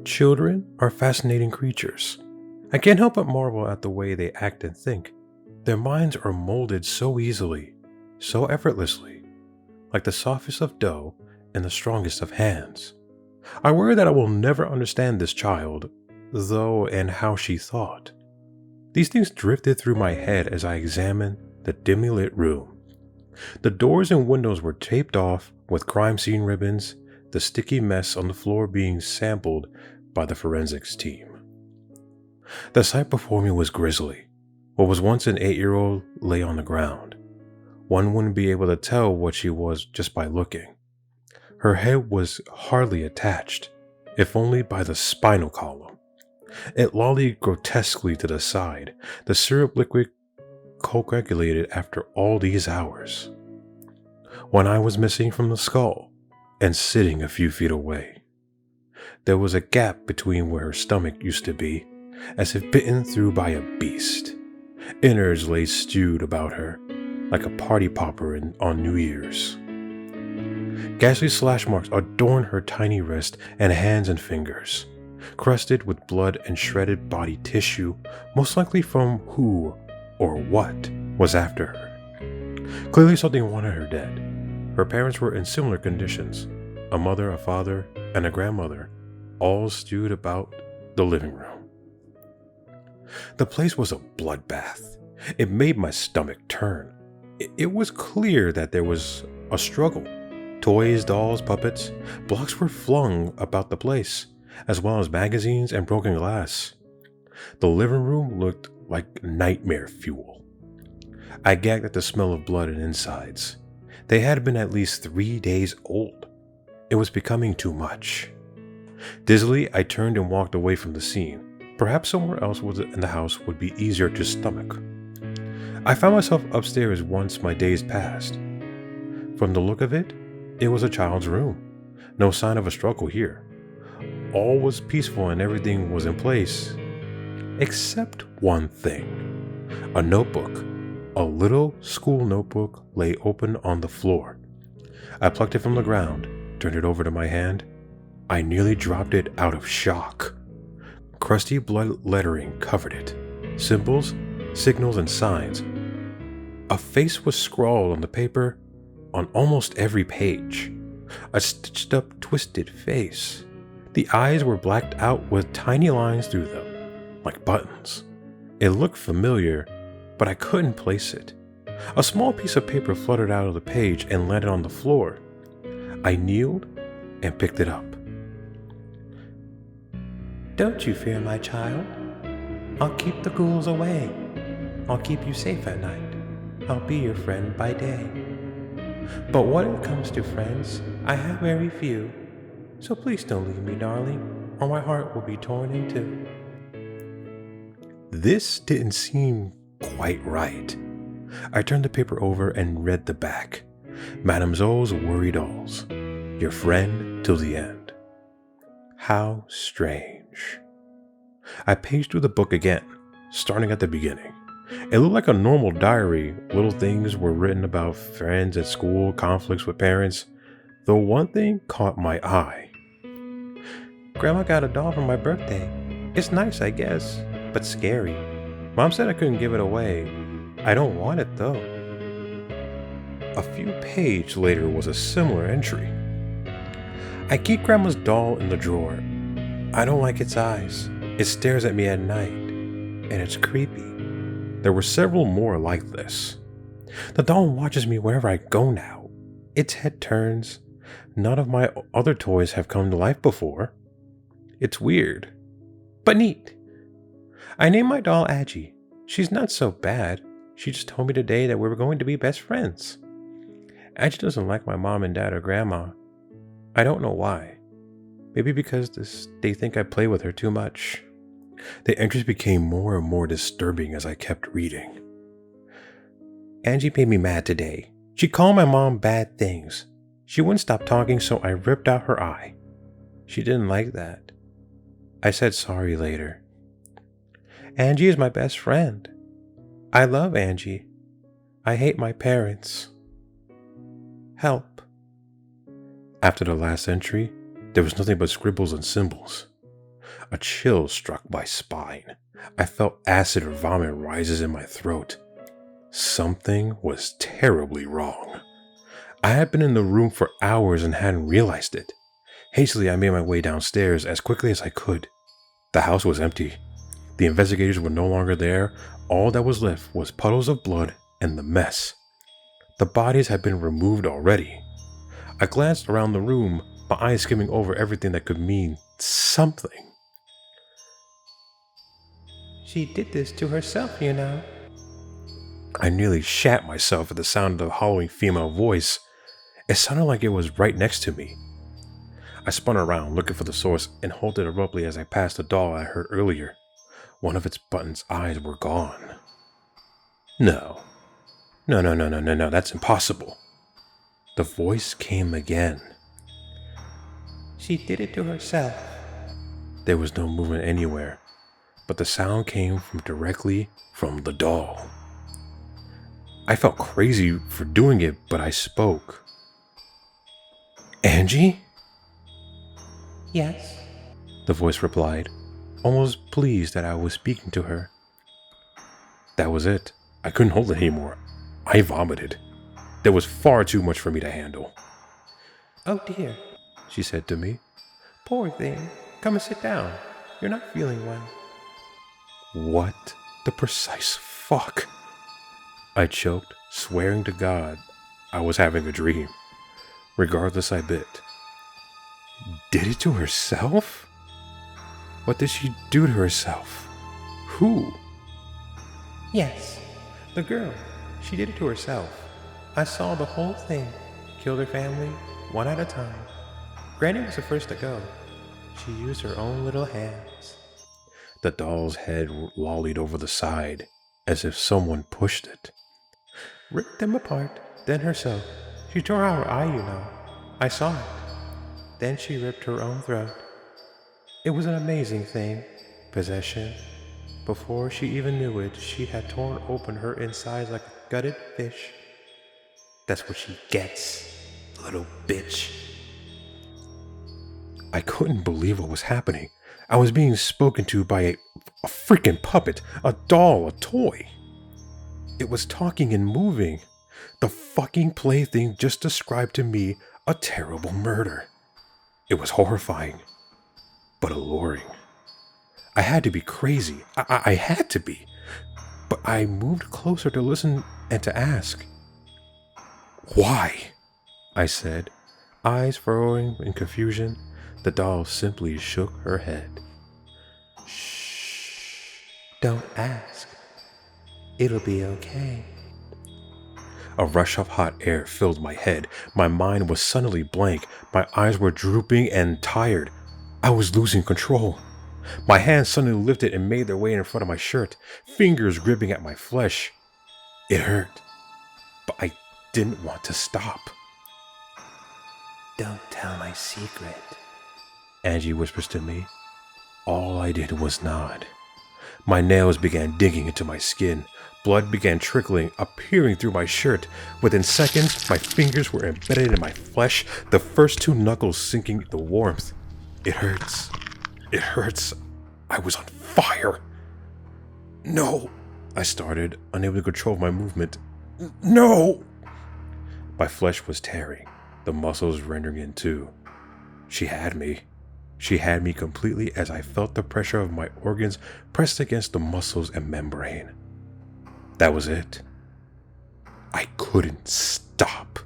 Children are fascinating creatures. I can't help but marvel at the way they act and think. Their minds are molded so easily, so effortlessly, like the softest of dough and the strongest of hands. I worry that I will never understand this child, though, and how she thought. These things drifted through my head as I examined the dimly lit room. The doors and windows were taped off with crime scene ribbons, the sticky mess on the floor being sampled by the forensics team. The sight before me was grisly. What was once an 8-year-old lay on the ground. One wouldn't be able to tell what she was just by looking. Her head was hardly attached, if only by the spinal column. It lollied grotesquely to the side, the syrup liquid coagulated after all these hours. One eye was missing from the skull and sitting a few feet away. There was a gap between where her stomach used to be, as if bitten through by a beast. Innards lay stewed about her, like a party popper on New Year's. Ghastly slash marks adorned her tiny wrist and hands and fingers, crusted with blood and shredded body tissue, most likely from who or what was after her. Clearly something wanted her dead. Her parents were in similar conditions, a mother, a father, and a grandmother, all stewed about the living room. The place was a bloodbath. It made my stomach turn. It was clear that there was a struggle. Toys, dolls, puppets, blocks were flung about the place, as well as magazines and broken glass. The living room looked like nightmare fuel. I gagged at the smell of blood and insides. They had been at least 3 days old. It was becoming too much. Dizzily, I turned and walked away from the scene. Perhaps somewhere else in the house would be easier to stomach. I found myself upstairs once my days passed. From the look of it, it was a child's room. No sign of a struggle here. All was peaceful and everything was in place. Except one thing. A notebook. A little school notebook lay open on the floor. I plucked it from the ground, turned it over to my hand. I nearly dropped it out of shock. Crusty blood lettering covered it. Symbols, signals, and signs. A face was scrawled on the paper on almost every page. A stitched up, twisted face. The eyes were blacked out with tiny lines through them, like buttons. It looked familiar, but I couldn't place it. A small piece of paper fluttered out of the page and landed on the floor. I kneeled and picked it up. Don't you fear, my child. I'll keep the ghouls away. I'll keep you safe at night. I'll be your friend by day. But when it comes to friends, I have very few. So please don't leave me, darling, or my heart will be torn in two. This didn't seem quite right. I turned the paper over and read the back. Madame Zoe's Worry Dolls. Your friend till the end. How strange. I paged through the book again, starting at the beginning. It looked like a normal diary. Little things were written about friends at school, conflicts with parents, though one thing caught my eye. Grandma got a doll for my birthday. It's nice, I guess, but scary. Mom said I couldn't give it away. I don't want it, though. A few pages later was a similar entry. I keep Grandma's doll in the drawer. I don't like its eyes. It stares at me at night, and it's creepy. There were several more like this. The doll watches me wherever I go now. Its head turns. None of my other toys have come to life before. It's weird, but neat. I named my doll Aggie. She's not so bad. She just told me today that we were going to be best friends. Aggie doesn't like my mom and dad or grandma. I don't know why. Maybe because they think I play with her too much. The entries became more and more disturbing as I kept reading. Angie made me mad today. She called my mom bad things. She wouldn't stop talking, so I ripped out her eye. She didn't like that. I said sorry later. Angie is my best friend. I love Angie. I hate my parents. Help. After the last entry, there was nothing but scribbles and symbols. A chill struck my spine. I felt acid or vomit rises in my throat. Something was terribly wrong. I had been in the room for hours and hadn't realized it. Hastily, I made my way downstairs as quickly as I could. The house was empty. The investigators were no longer there. All that was left was puddles of blood and the mess. The bodies had been removed already. I glanced around the room, my eyes skimming over everything that could mean something. She did this to herself, you know. I nearly shat myself at the sound of the hollowing female voice. It sounded like it was right next to me. I spun around, looking for the source, and halted abruptly as I passed the doll I heard earlier. One of its button's eyes were gone. No, that's impossible. The voice came again. She did it to herself. There was no movement anywhere, but the sound came from directly from the doll. I felt crazy for doing it, but I spoke. Angie? Yes, The voice replied, almost pleased that I was speaking to her. That was it. I couldn't hold it anymore. I vomited. There was far too much for me to handle. Oh dear, She said to me. poor thing. Come and sit down. You're not feeling well. What the precise fuck? I choked, swearing to God I was having a dream. Regardless, I bit. Did it to herself? What did she do to herself? Who? Yes, the girl. She did it to herself. I saw the whole thing. Killed her family, one at a time. Granny was the first to go. She used her own little hands. The doll's head lollied over the side, as if someone pushed it. Ripped them apart, then herself. She tore out her eye, you know. I saw it. Then she ripped her own throat. It was an amazing thing. Possession. Before she even knew it, she had torn open her insides like a gutted fish. That's what she gets, little bitch. I couldn't believe what was happening. I was being spoken to by a freaking puppet, a doll, a toy. It was talking and moving. The fucking plaything just described to me a terrible murder. It was horrifying, but alluring. I had to be crazy. I had to be. But I moved closer to listen and to ask. Why? I said, eyes furrowing in confusion. The doll simply shook her head. Shh. Don't ask. It'll be okay. A rush of hot air filled my head. My mind was suddenly blank. My eyes were drooping and tired. I was losing control. My hands suddenly lifted and made their way in front of my shirt, fingers gripping at my flesh. It hurt, but I didn't want to stop. Don't tell my secret, Angie whispers to me. All I did was nod. My nails began digging into my skin. Blood began trickling, appearing through my shirt. Within seconds, my fingers were embedded in my flesh, the first two knuckles sinking the warmth. It hurts. It hurts. I was on fire. No, I started, unable to control my movement. No! My flesh was tearing, the muscles rending in two. She had me. She had me completely as I felt the pressure of my organs pressed against the muscles and membrane. That was it. I couldn't stop.